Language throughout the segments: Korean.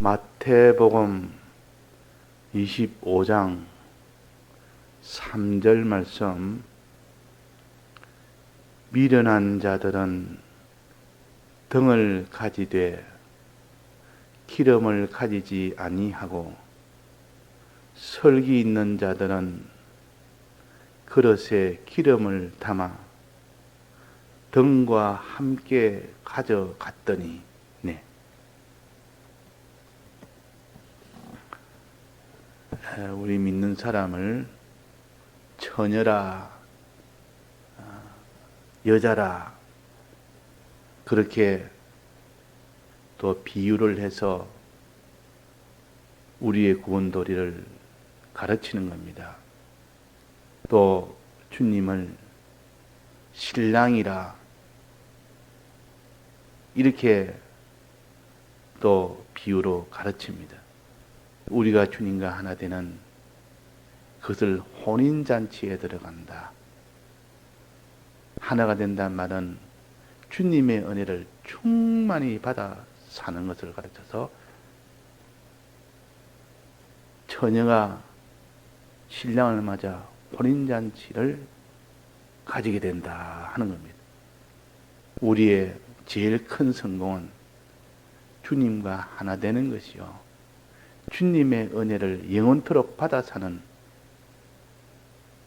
마태복음 25장 3절 말씀. 미련한 자들은 등을 가지되 기름을 가지지 아니하고 설기 있는 자들은 그릇에 기름을 담아 등과 함께 가져갔더니. 네. 우리 믿는 사람을 처녀라, 여자라, 그렇게 또 비유를 해서 우리의 구원도리를 가르치는 겁니다. 또 주님을 신랑이라, 이렇게 또 비유로 가르칩니다. 우리가 주님과 하나 되는 그것을 혼인잔치에 들어간다. 하나가 된다는 말은 주님의 은혜를 충만히 받아 사는 것을 가르쳐서 처녀가 신랑을 맞아 혼인잔치를 가지게 된다 하는 겁니다. 우리의 제일 큰 성공은 주님과 하나 되는 것이요, 주님의 은혜를 영원토록 받아 사는,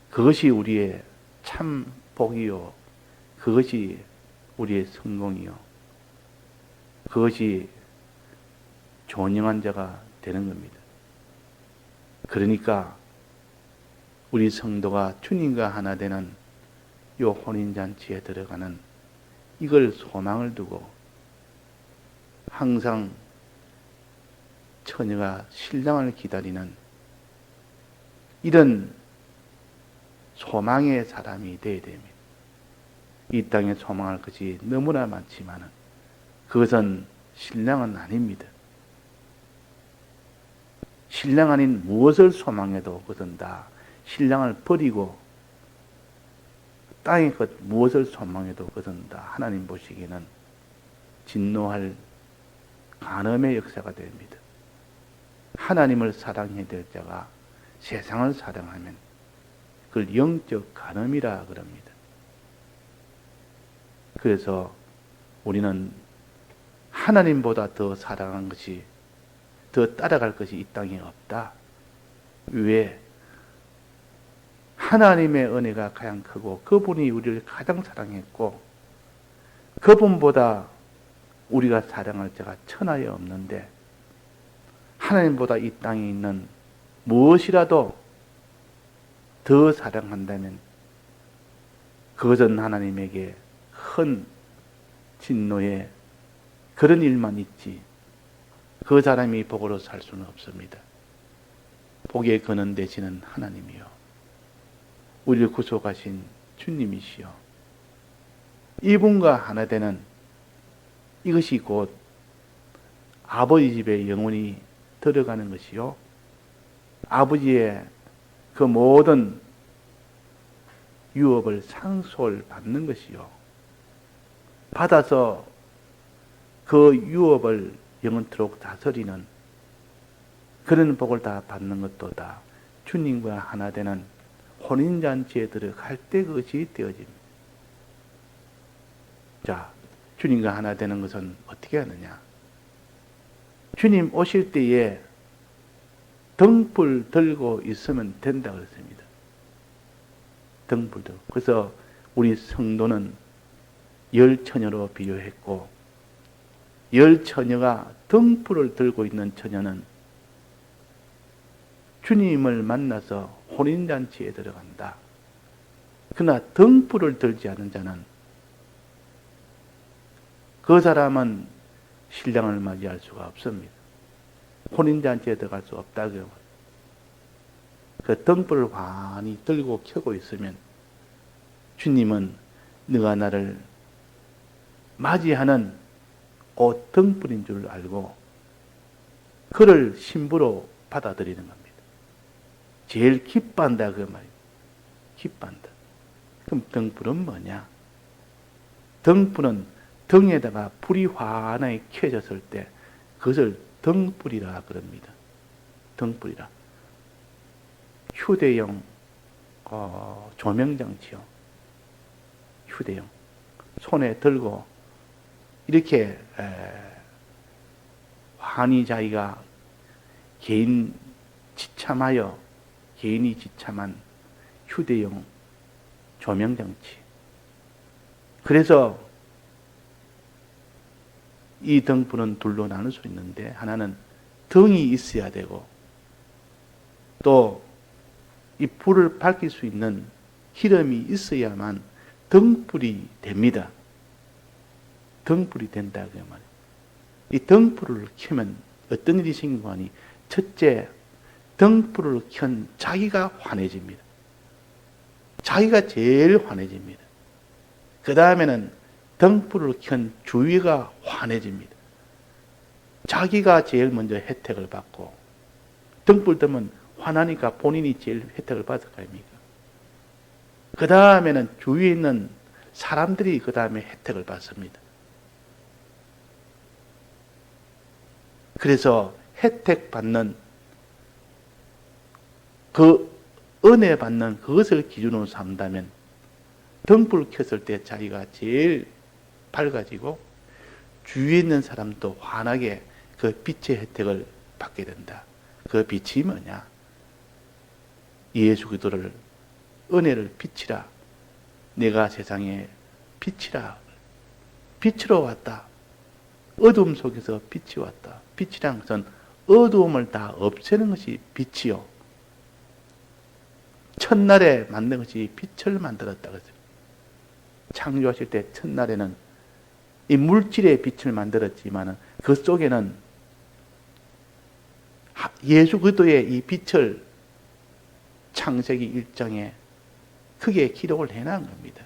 그것이 우리의 참 복이요, 그것이 우리의 성공이요, 그것이 존영한 자가 되는 겁니다. 그러니까 우리 성도가 주님과 하나 되는 이 혼인잔치에 들어가는 이걸 소망을 두고 항상 처녀가 신랑을 기다리는 이런 소망의 사람이 되어야 됩니다. 이 땅에 소망할 것이 너무나 많지만 그것은 신랑은 아닙니다. 신랑 아닌 무엇을 소망해도 그것은 다 신랑을 버리고 땅의 것 무엇을 소망해도 그것은 다 하나님 보시기에는 진노할 간음의 역사가 됩니다. 하나님을 사랑해야 될 자가 세상을 사랑하면 그걸 영적 간음이라 그럽니다. 그래서 우리는 하나님보다 더 사랑한 것이, 더 따라갈 것이 이 땅에 없다. 왜? 하나님의 은혜가 가장 크고 그분이 우리를 가장 사랑했고 그분보다 우리가 사랑할 자가 천하에 없는데, 하나님보다 이 땅에 있는 무엇이라도 더 사랑한다면 그것은 하나님에게 큰 진노의 그런 일만 있지, 그 사람이 복으로 살 수는 없습니다. 복의 근원 되시는 하나님이요, 우리를 구속하신 주님이시요, 이분과 하나 되는 이것이 곧 아버지 집에 영원히 들어가는 것이요, 아버지의 그 모든 유업을 상속을 받는 것이요, 받아서 그 유업을 영원토록 다스리는 그런 복을 다 받는 것도 다 주님과 하나 되는 혼인잔치에 들어갈 때 그것이 되어집니다. 자, 주님과 하나 되는 것은 어떻게 하느냐? 주님 오실 때에 등불 들고 있으면 된다 그랬습니다. 등불 들고. 그래서 우리 성도는 열처녀로 비유했고, 열처녀가 등불을 들고 있는 처녀는 주님을 만나서 혼인잔치에 들어간다. 그러나 등불을 들지 않은 자는 그 사람은 신랑을 맞이할 수가 없습니다. 혼인잔치에 들어갈 수 없다. 그 등불을 환히 들고 켜고 있으면 주님은 너가 나를 맞이하는 그 등불인 줄 알고 그를 신부로 받아들이는 겁니다. 제일 기뻐한다 그 말이에요. 기뻐한다. 그럼 등불은 뭐냐? 등불은 등에다가 불이 환하게 켜졌을 때 그것을 등불이라 그럽니다. 등불이라. 휴대용 조명장치요. 휴대용. 손에 들고 이렇게 환히 자기가 개인이 지참한 휴대용 조명장치. 그래서 이 등불은 둘로 나눌 수 있는데, 하나는 등이 있어야 되고, 또 이 불을 밝힐 수 있는 기름이 있어야만 등불이 됩니다. 등불이 된다 그 말이에요. 이 등불을 켜면 어떤 일이 생기고 하니, 첫째, 등불을 켠 자기가 환해집니다. 자기가 제일 환해집니다. 그 다음에는 등불을 켠 주위가 환해집니다. 자기가 제일 먼저 혜택을 받고, 등불 뜨면 환하니까 본인이 제일 혜택을 받을 거 아닙니까? 그 다음에는 주위에 있는 사람들이 그 다음에 혜택을 받습니다. 그래서 혜택 받는, 그 은혜 받는 그것을 기준으로 삼다면, 등불을 켰을 때 자기가 제일 밝아지고 주위에 있는 사람도 환하게 그 빛의 혜택을 받게 된다. 그 빛이 뭐냐? 예수 그리스도를, 은혜를 빛이라. 내가 세상에 빛이라. 빛으로 왔다. 어둠 속에서 빛이 왔다. 빛이란 것은 어두움을 다 없애는 것이 빛이요. 첫날에 만든 것이 빛을 만들었다. 창조하실 때 첫날에는 이 물질의 빛을 만들었지만 그 속에는 예수 그리스도의 이 빛을 창세기 1장에 크게 기록을 해놓은 겁니다.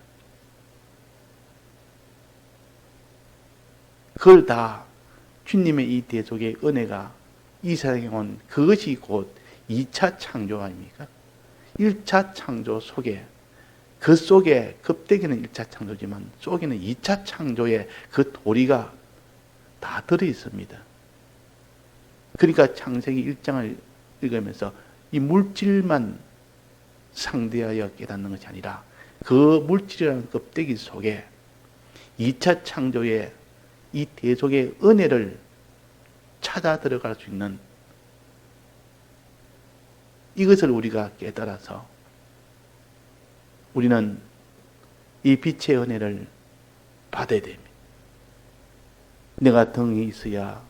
그걸 다 주님의 이 대속의 은혜가 이 세상에 온 그것이 곧 2차 창조 아닙니까? 1차 창조 속에, 그 속에 껍데기는 1차 창조지만 속에는 2차 창조의 그 도리가 다 들어있습니다. 그러니까 창세기 1장을 읽으면서 이 물질만 상대하여 깨닫는 것이 아니라 그 물질이라는 껍데기 속에 2차 창조의 이 대속의 은혜를 찾아 들어갈 수 있는 이것을 우리가 깨달아서 우리는 이 빛의 은혜를 받아야 됩니다. 내가 등이 있어야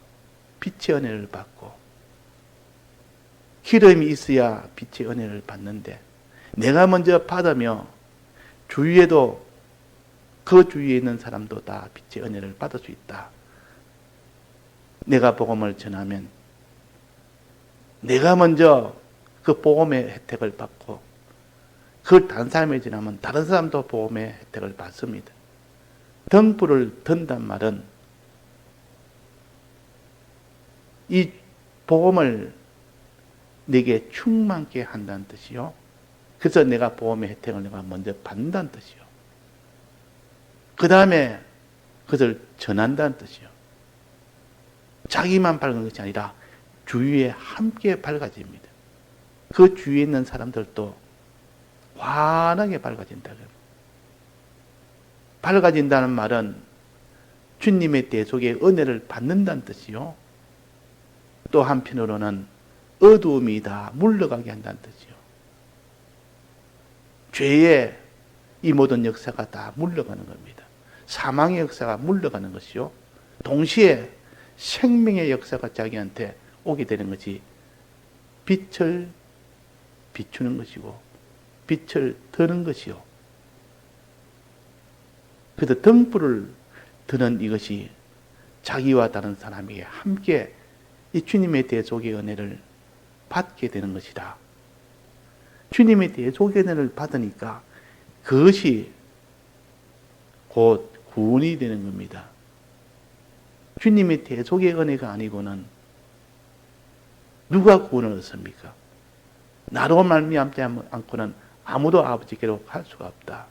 빛의 은혜를 받고 기름이 있어야 빛의 은혜를 받는데, 내가 먼저 받으며 주위에도 그 주위에 있는 사람도 다 빛의 은혜를 받을 수 있다. 내가 복음을 전하면 내가 먼저 그 복음의 혜택을 받고 그걸 다른 사람에 전하면 다른 사람도 복음의 혜택을 받습니다. 등불을 든단 말은 이 복음을 내게 충만케 한다는 뜻이요. 그래서 내가 복음의 혜택을 내가 먼저 받는다는 뜻이요. 그 다음에 그것을 전한다는 뜻이요. 자기만 밝은 것이 아니라 주위에 함께 밝아집니다. 그 주위에 있는 사람들도 환하게 밝아진다. 밝아진다는 말은 주님의 대속의 은혜를 받는다는 뜻이요. 또 한편으로는 어두움이 다 물러가게 한다는 뜻이요. 죄의 이 모든 역사가 다 물러가는 겁니다. 사망의 역사가 물러가는 것이요. 동시에 생명의 역사가 자기한테 오게 되는 것이 빛을 비추는 것이고 빛을 드는 것이요. 그래서 등불을 드는 이것이 자기와 다른 사람에게 함께 이 주님의 대속의 은혜를 받게 되는 것이다. 주님의 대속의 은혜를 받으니까 그것이 곧 구원이 되는 겁니다. 주님의 대속의 은혜가 아니고는 누가 구원을 얻습니까? 나로 말미암지 않고는 아무도 아버지께로 갈 수가 없다.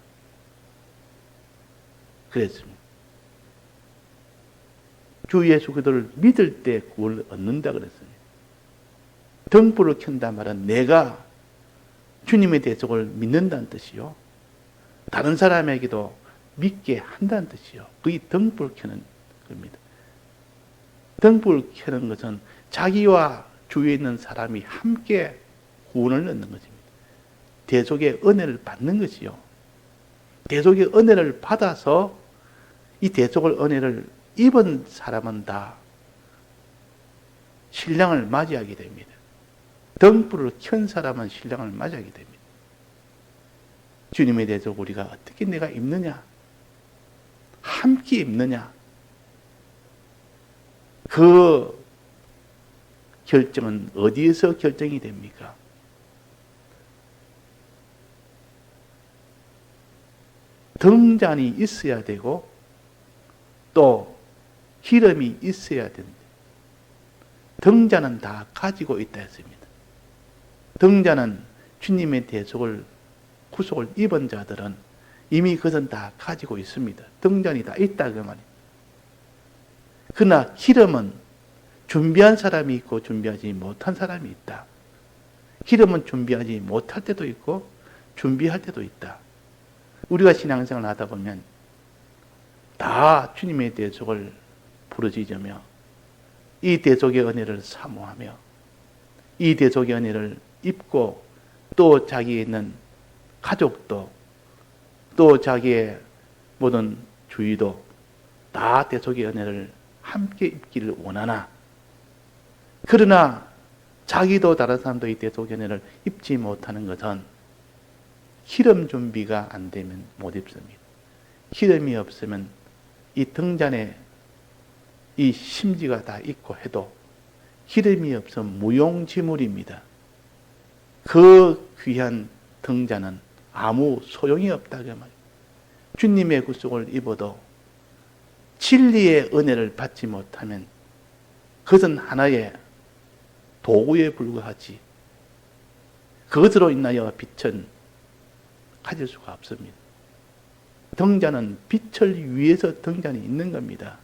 그랬습니다. 주 예수 그리스도를 믿을 때 구원을 얻는다 그랬습니다. 등불을 켠다 말은 내가 주님의 대속을 믿는다는 뜻이요. 다른 사람에게도 믿게 한다는 뜻이요. 그게 등불을 켜는 겁니다. 등불을 켜는 것은 자기와 주위에 있는 사람이 함께 구원을 얻는 것입니다. 대속의 은혜를 받는 것이요. 대속의 은혜를 받아서 이 대속의 은혜를 입은 사람은 다 신랑을 맞이하게 됩니다. 등불을 켠 사람은 신랑을 맞이하게 됩니다. 주님의 대속 우리가 어떻게 내가 입느냐? 함께 입느냐? 그 결정은 어디에서 결정이 됩니까? 등잔이 있어야 되고 또 기름이 있어야 됩니다. 등잔은 다 가지고 있다 했습니다. 등잔은 주님의 대속을 구속을 입은 자들은 이미 그것은 다 가지고 있습니다. 등잔이 다 있다 그 말이에요. 그러나 기름은 준비한 사람이 있고 준비하지 못한 사람이 있다. 기름은 준비하지 못할 때도 있고 준비할 때도 있다. 우리가 신앙생활을 하다 보면 다 주님의 대속을 부르짖으며 이 대속의 은혜를 사모하며 이 대속의 은혜를 입고 또 자기에 있는 가족도 또 자기의 모든 주위도 다 대속의 은혜를 함께 입기를 원하나 그러나 자기도 다른 사람도 이 대속의 은혜를 입지 못하는 것은 기름 준비가 안 되면 못 입습니다. 기름이 없으면 이 등잔에 이 심지가 다 있고 해도 기름이 없으면 무용지물입니다. 그 귀한 등잔은 아무 소용이 없다 그 말이에요. 주님의 구속을 입어도 진리의 은혜를 받지 못하면 그것은 하나의 도구에 불과하지 그것으로 인하여 빛은 가질 수가 없습니다. 등잔은 빛을 위해서 등잔이 있는 겁니다.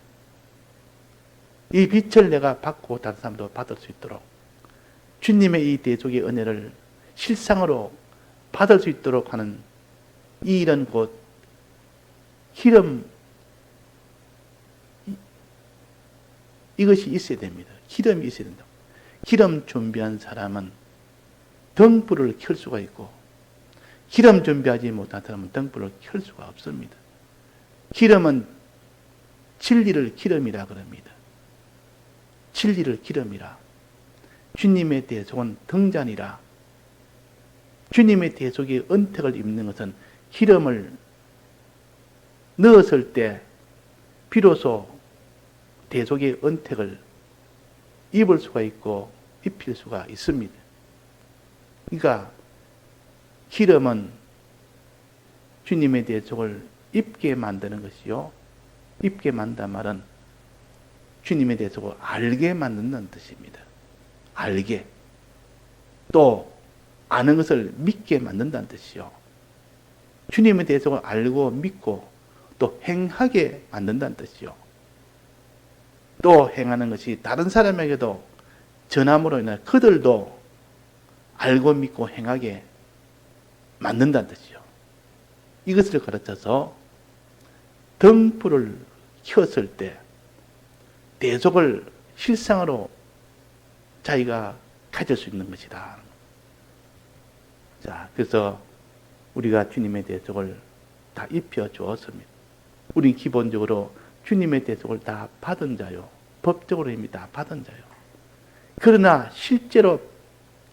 이 빛을 내가 받고 다른 사람도 받을 수 있도록 주님의 이 대속의 은혜를 실상으로 받을 수 있도록 하는 이 일은 곧 기름 이것이 있어야 됩니다. 기름이 있어야 된다. 기름 준비한 사람은 등불을 켤 수가 있고 기름 준비하지 못한 사람은 등불을 켤 수가 없습니다. 기름은 진리를 기름이라 그럽니다. 진리를 기름이라. 주님의 대속은 등잔이라. 주님의 대속의 은택을 입는 것은 기름을 넣었을 때 비로소 대속의 은택을 입을 수가 있고 입힐 수가 있습니다. 그러니까 기름은 주님의 대속을 입게 만드는 것이요. 입게 만든다 말은 주님의 대속을 알게 만든다는 뜻입니다. 알게. 또 아는 것을 믿게 만든다는 뜻이요. 주님의 대속을 알고 믿고 또 행하게 만든다는 뜻이요. 또 행하는 것이 다른 사람에게도 전함으로 인해 그들도 알고 믿고 행하게 만든다는 뜻이요. 이것을 가르쳐서 등불을 켰을 때 대속을 실상으로 자기가 가질 수 있는 것이다. 자, 그래서 우리가 주님의 대속을 다 입혀 주었습니다. 우리는 기본적으로 주님의 대속을 다 받은 자요. 법적으로 이미 다 받은 자요. 그러나 실제로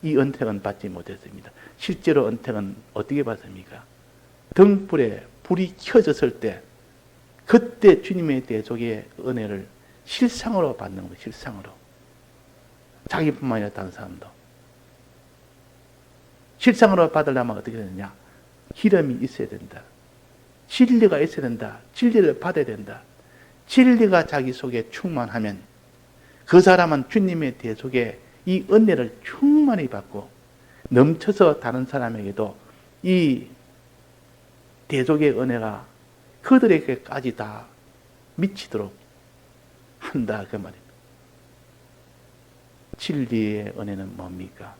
이 은택은 받지 못했습니다. 실제로 은택은 어떻게 받습니까? 등불에 불이 켜졌을 때 그때 주님의 대속의 은혜를 실상으로 받는 거예요. 실상으로. 자기뿐만 아니라 다른 사람도. 실상으로 받으려면 어떻게 되느냐? 기름이 있어야 된다. 진리가 있어야 된다. 진리를 받아야 된다. 진리가 자기 속에 충만하면 그 사람은 주님의 대속에 이 은혜를 충만히 받고 넘쳐서 다른 사람에게도 이 대속의 은혜가 그들에게까지 다 미치도록 한다 그 말입니다. 진리의 은혜는 뭡니까?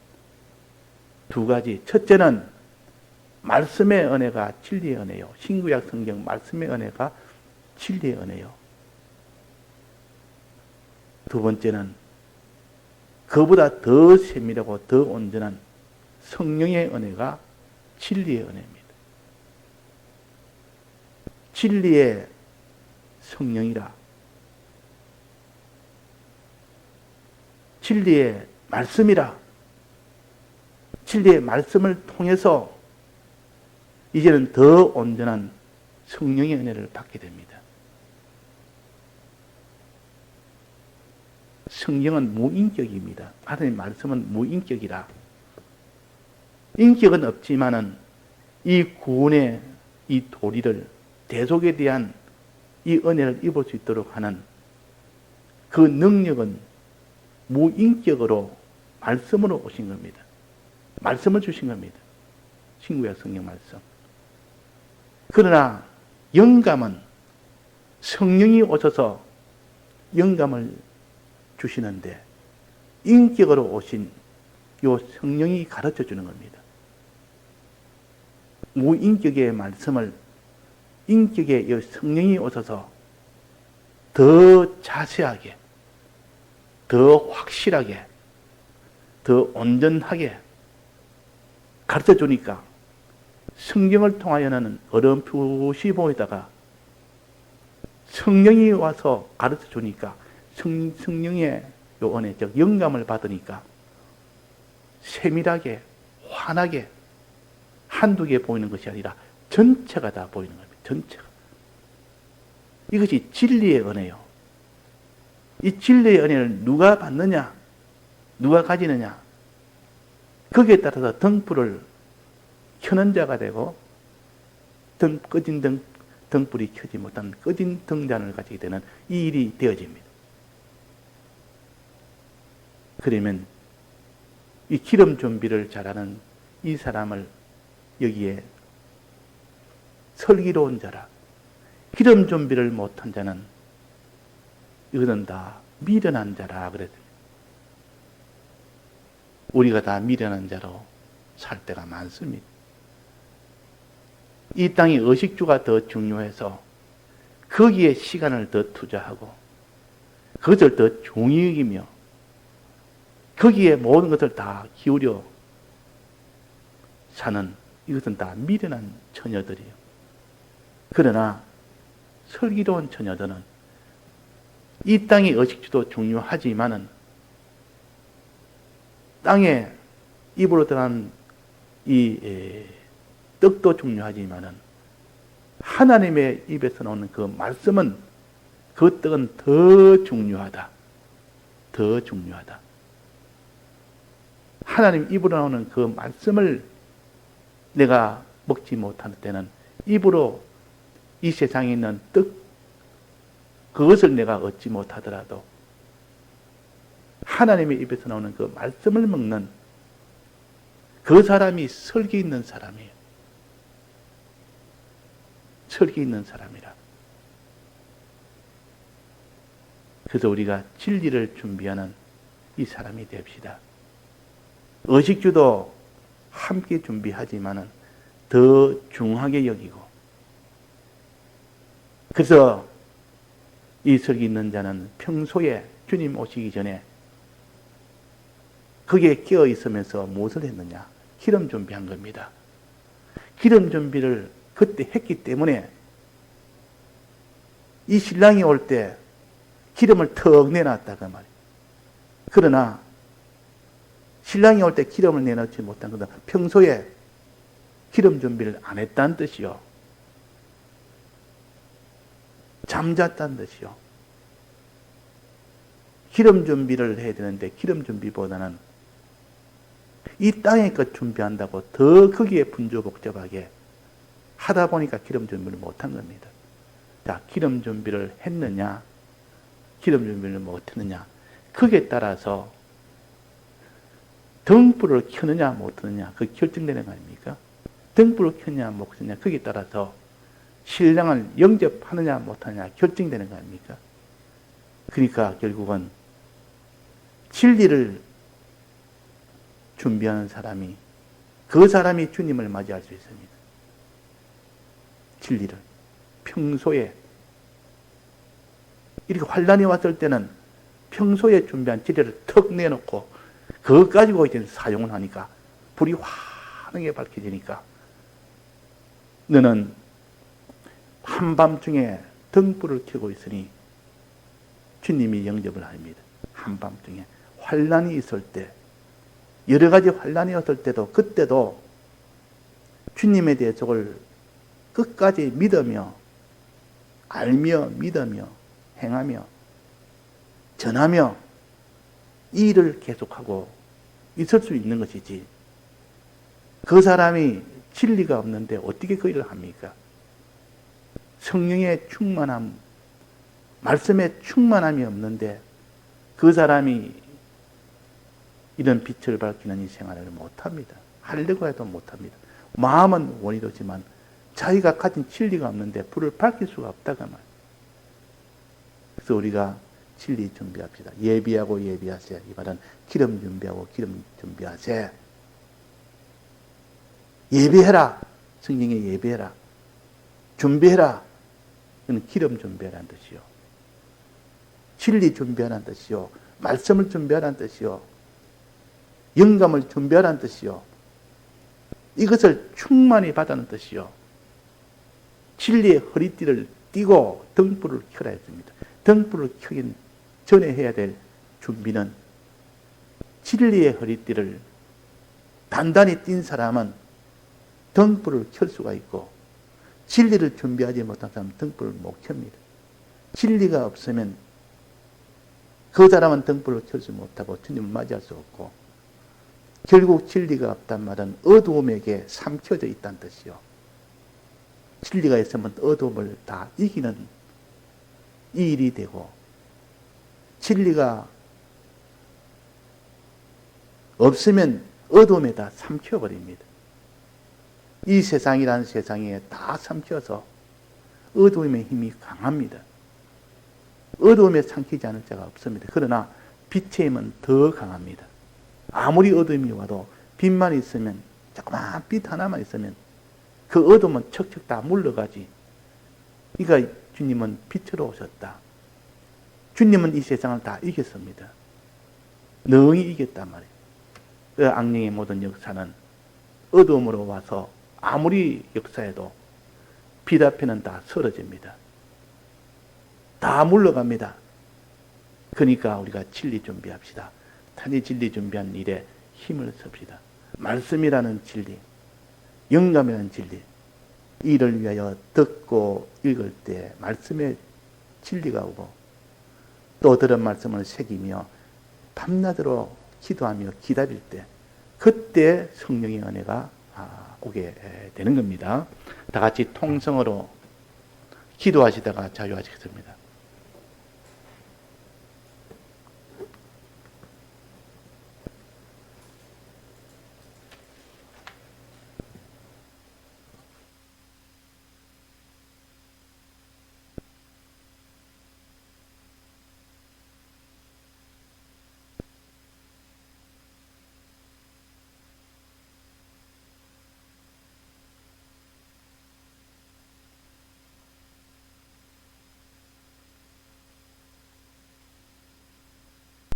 두 가지. 첫째는 말씀의 은혜가 진리의 은혜요. 신구약 성경 말씀의 은혜가 진리의 은혜요. 두 번째는 그보다 더 세밀하고 더 온전한 성령의 은혜가 진리의 은혜입니다. 진리의 성령이라. 진리의 말씀이라. 진리의 말씀을 통해서 이제는 더 온전한 성령의 은혜를 받게 됩니다. 성경은 무인격입니다. 하나님의 말씀은 무인격이라. 인격은 없지만은 이 구원의 이 도리를 대속에 대한 이 은혜를 입을 수 있도록 하는 그 능력은 무인격으로 말씀으로 오신 겁니다. 말씀을 주신 겁니다. 신구약 성경 말씀. 그러나 영감은 성령이 오셔서 영감을 주시는데 인격으로 오신 요 성령이 가르쳐 주는 겁니다. 무인격의 말씀을 인격의 성령이 오셔서 더 자세하게, 더 확실하게, 더 온전하게 가르쳐 주니까 성경을 통하여는 어렴풋이 보이다가 성령이 와서 가르쳐 주니까 성령의 요 은혜, 즉 영감을 받으니까 세밀하게, 환하게 한두 개 보이는 것이 아니라 전체가 다 보이는 겁니다. 전체가. 이것이 진리의 은혜요. 이 진리의 은혜를 누가 받느냐? 누가 가지느냐? 거기에 따라서 등불을 켜는 자가 되고 꺼진 등불이 켜지 못한 꺼진 등잔을 가지게 되는 이 일이 되어집니다. 그러면 이 기름 준비를 잘하는 이 사람을 여기에 슬기로운 자라, 기름 준비를 못한 자는 이것은 다 미련한 자라 그랬습니다. 우리가 다 미련한 자로 살 때가 많습니다. 이 땅의 의식주가 더 중요해서 거기에 시간을 더 투자하고 그것을 더 중히 여기며 거기에 모든 것을 다 기울여 사는 이것은 다 미련한 처녀들이에요. 그러나 슬기로운 처녀들은 이 땅의 의식주도 중요하지만은 땅에 입으로 들어간 이 떡도 중요하지만은 하나님의 입에서 나오는 그 말씀은 그 떡은 더 중요하다. 더 중요하다. 하나님 입으로 나오는 그 말씀을 내가 먹지 못할 때는 입으로 이 세상에 있는 떡, 그것을 내가 얻지 못하더라도 하나님의 입에서 나오는 그 말씀을 먹는 그 사람이 설기 있는 사람이에요. 설기 있는 사람이라. 그래서 우리가 진리를 준비하는 이 사람이 됩시다. 의식주도 함께 준비하지만은 더 중하게 여기고, 그래서 이 설기 있는 자는 평소에 주님 오시기 전에 거기에 끼어 있으면서 무엇을 했느냐? 기름 준비한 겁니다. 기름 준비를 그때 했기 때문에 이 신랑이 올 때 기름을 턱 내놨다 그 말이에요. 그러나 신랑이 올 때 기름을 내놓지 못한 것은 평소에 기름 준비를 안 했다는 뜻이요. 잠잤다는 뜻이요. 기름 준비를 해야 되는데 기름 준비보다는 이 땅의 것 준비한다고 더 거기에 분주복잡하게 하다 보니까 기름 준비를 못한 겁니다. 자, 기름 준비를 했느냐, 기름 준비를 못했느냐, 거기에 따라서 등불을 켜느냐 못하느냐 그 결정되는 거 아닙니까? 등불을 켰냐 못 켰냐 거기에 따라서 신랑을 영접하느냐 못하느냐 결정되는 거 아닙니까? 그러니까 결국은 진리를 준비하는 사람이, 그 사람이 주님을 맞이할 수 있습니다. 진리를. 평소에 이렇게 환란이 왔을 때는 평소에 준비한 진리를 턱 내놓고 그것 가지고 이제 사용을 하니까 불이 환하게 밝혀지니까 너는 한밤중에 등불을 켜고 있으니 주님이 영접을 합니다. 한밤중에 환란이 있을 때, 여러 가지 환란이 왔을 때도, 그때도 주님에 대해 저걸 끝까지 믿으며, 알며, 믿으며, 행하며, 전하며 이 일을 계속하고 있을 수 있는 것이지, 그 사람이 진리가 없는데 어떻게 그 일을 합니까? 성령의 충만함, 말씀의 충만함이 없는데 그 사람이 이런 빛을 밝히는 이 생활을 못합니다. 하려고 해도 못합니다. 마음은 원이도지만 자기가 가진 진리가 없는데 불을 밝힐 수가 없다가 말이에요. 그래서 우리가 진리 준비합시다. 예비하고 예비하세. 이 말은 기름 준비하고 기름 준비하세. 예비해라. 성령에 예비해라. 준비해라. 이는 기름 준비하라는 뜻이요. 진리 준비하라는 뜻이요. 말씀을 준비하라는 뜻이요. 영감을 준비하라는 뜻이요. 이것을 충만히 받아는 뜻이요. 진리의 허리띠를 띠고 등불을 켜라 했습니다. 등불을 켜긴 전에 해야 될 준비는, 진리의 허리띠를 단단히 띈 사람은 등불을 켤 수가 있고, 진리를 준비하지 못한 사람은 등불을 못 켭니다. 진리가 없으면 그 사람은 등불을 켤 수 못하고 주님을 맞이할 수 없고, 결국 진리가 없단 말은 어두움에게 삼켜져 있다는 뜻이요. 진리가 있으면 어두움을 다 이기는 이 일이 되고, 진리가 없으면 어두움에 다 삼켜버립니다. 이 세상이라는 세상에 다 삼켜서 어두움의 힘이 강합니다. 어두움에 삼키지 않을 자가 없습니다. 그러나 빛의 힘은 더 강합니다. 아무리 어두움이 와도 빛만 있으면, 조그만 빛 하나만 있으면 그 어두움은 척척 다 물러가지. 그러니까 주님은 빛으로 오셨다. 주님은 이 세상을 다 이겼습니다. 능히 이겼단 말이에요. 그 악령의 모든 역사는 어두움으로 와서 아무리 역사해도 빛 앞에는 다 쓰러집니다. 다 물러갑니다. 그러니까 우리가 진리 준비합시다. 단지 진리 준비한 일에 힘을 씁시다. 말씀이라는 진리, 영감이라는 진리, 이를 위하여 듣고 읽을 때 말씀의 진리가 오고, 또 들은 말씀을 새기며 밤낮으로 기도하며 기다릴 때, 그때 성령의 은혜가 오게 되는 겁니다. 다 같이 통성으로 기도하시다가 자유하시겠습니다.